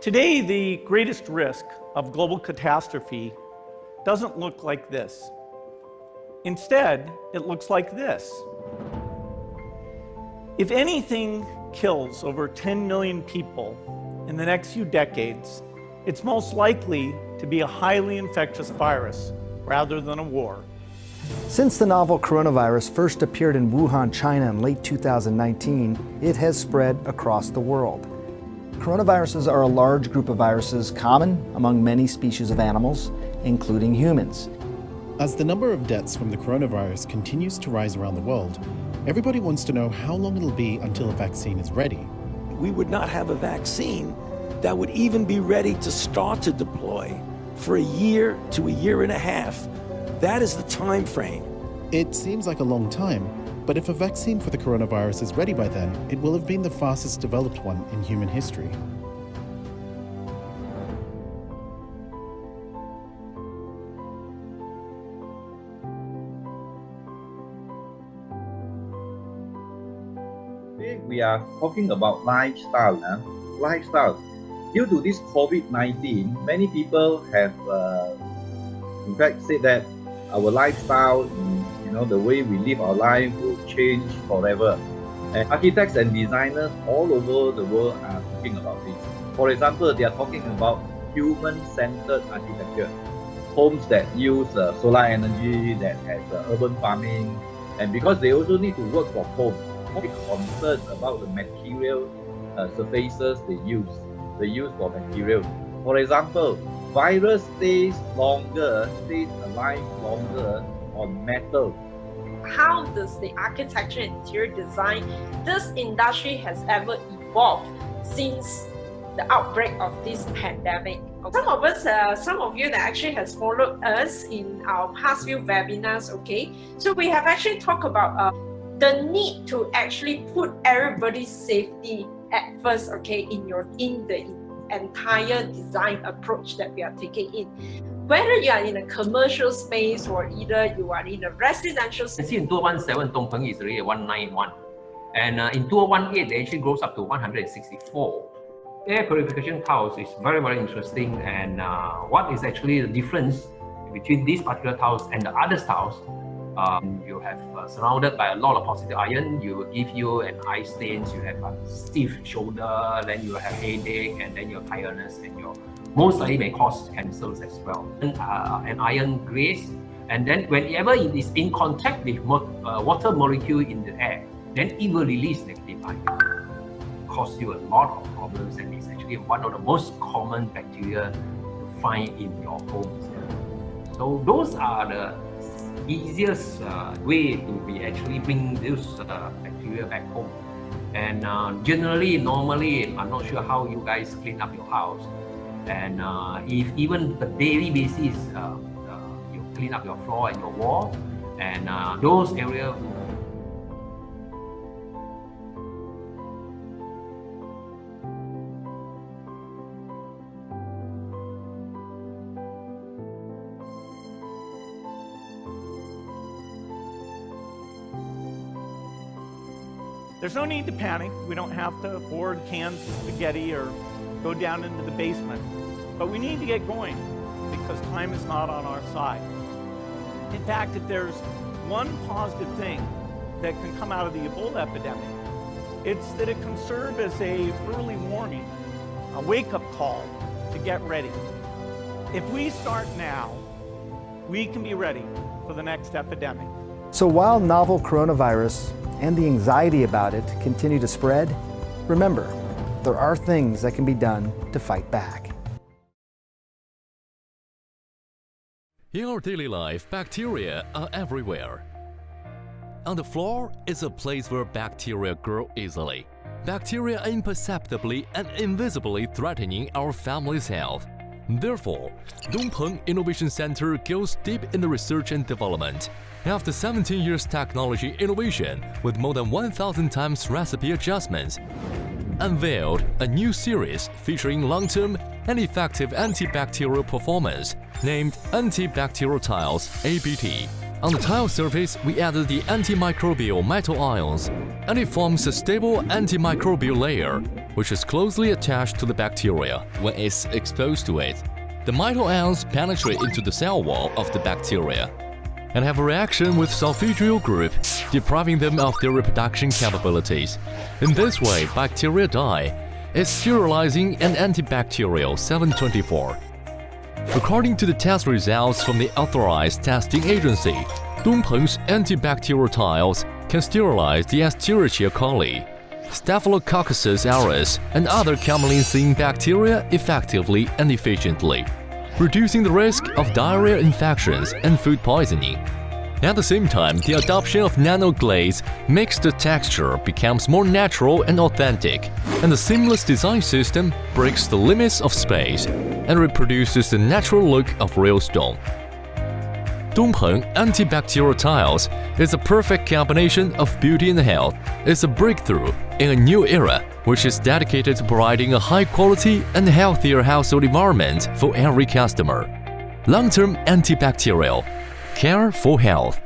Today, the greatest risk of global catastrophe doesn't look like this. Instead, it looks like this. If anything kills over 10 million people in the next few decades, it's most likely to be a highly infectious virus rather than a war. Since the novel coronavirus first appeared in Wuhan, China in late 2019, it has spread across the world. Coronaviruses are a large group of viruses common among many species of animals, including humans. As the number of deaths from the coronavirus continues to rise around the world, everybody wants to know how long it'll be until a vaccine is ready. We would not have a vaccine that would even be ready to start to deploy for a year to a year and a half. That is the time frame. It seems like a long time, but if a vaccine for the coronavirus is ready by then, it will have been the fastest developed one in human history. Today we are talking about lifestyle. Lifestyle. Due to this COVID-19, many people have, in fact, said that our lifestyle, the way we live our life will change forever. And architects and designers all over the world are talking about this. For example, they are talking about human-centered architecture. Homes that use solar energy, that has urban farming, and because they also need to work from home, more concerned about the material surfaces they use for material. For example, virus stays alive longer on metal. How does the architecture and interior design, this industry has ever evolved since the outbreak of this pandemic? Some of you that actually has followed us in our past few webinars, okay? So we have actually talked about the need to actually put everybody's safety at first, okay, in the entire design approach that we are taking in. Whether you are in a commercial space or either you are in a residential space. In 2017, DongPeng is already 191. And in 2018, it actually grows up to 164. Air purification tiles is very, very interesting. And what is actually the difference between these particular tiles and the other tiles? You have surrounded by a lot of positive ion. You will give you an eye stains, you have a stiff shoulder, then you have headache, and then your tiredness, and your most likely may cause cancers as well. An iron grace, and then whenever it is in contact with water molecule in the air, then it will release negative ion, cause you a lot of problems, and it's actually one of the most common bacteria to find in your homes. So those are the easiest way to actually bring this bacteria back home. And normally, I'm not sure how you guys clean up your house. And if even the daily basis, you clean up your floor and your wall, and those areas. There's no need to panic. We don't have to hoard cans of spaghetti or go down into the basement. But we need to get going because time is not on our side. In fact, if there's one positive thing that can come out of the Ebola epidemic, it's that it can serve as an early warning, a wake-up call to get ready. If we start now, we can be ready for the next epidemic. So while novel coronavirus and the anxiety about it continue to spread, remember, there are things that can be done to fight back. In our daily life, bacteria are everywhere. On the floor is a place where bacteria grow easily. Bacteria are imperceptibly and invisibly threatening our family's health. Therefore, DongPeng Innovation Center goes deep in the research and development. After 17 years technology innovation with more than 1,000 times recipe adjustments, unveiled a new series featuring long-term and effective antibacterial performance named Antibacterial Tiles ABT. On the tile surface, we added the antimicrobial metal ions, and it forms a stable antimicrobial layer, which is closely attached to the bacteria. When it's exposed to it, the metal ions penetrate into the cell wall of the bacteria and have a reaction with sulfhydryl group, depriving them of their reproduction capabilities. In this way, bacteria die. It's sterilizing and antibacterial 724. According to the test results from the authorized testing agency, DongPeng's antibacterial tiles can sterilize the Escherichia coli, Staphylococcus aureus, and other commonly seen bacteria effectively and efficiently, reducing the risk of diarrhea infections and food poisoning. At the same time, the adoption of nanoglaze makes the texture becomes more natural and authentic, and the seamless design system breaks the limits of space and reproduces the natural look of real stone. DongPeng antibacterial tiles is a perfect combination of beauty and health. It's a breakthrough in a new era, which is dedicated to providing a high-quality and healthier household environment for every customer. Long-term antibacterial care for health.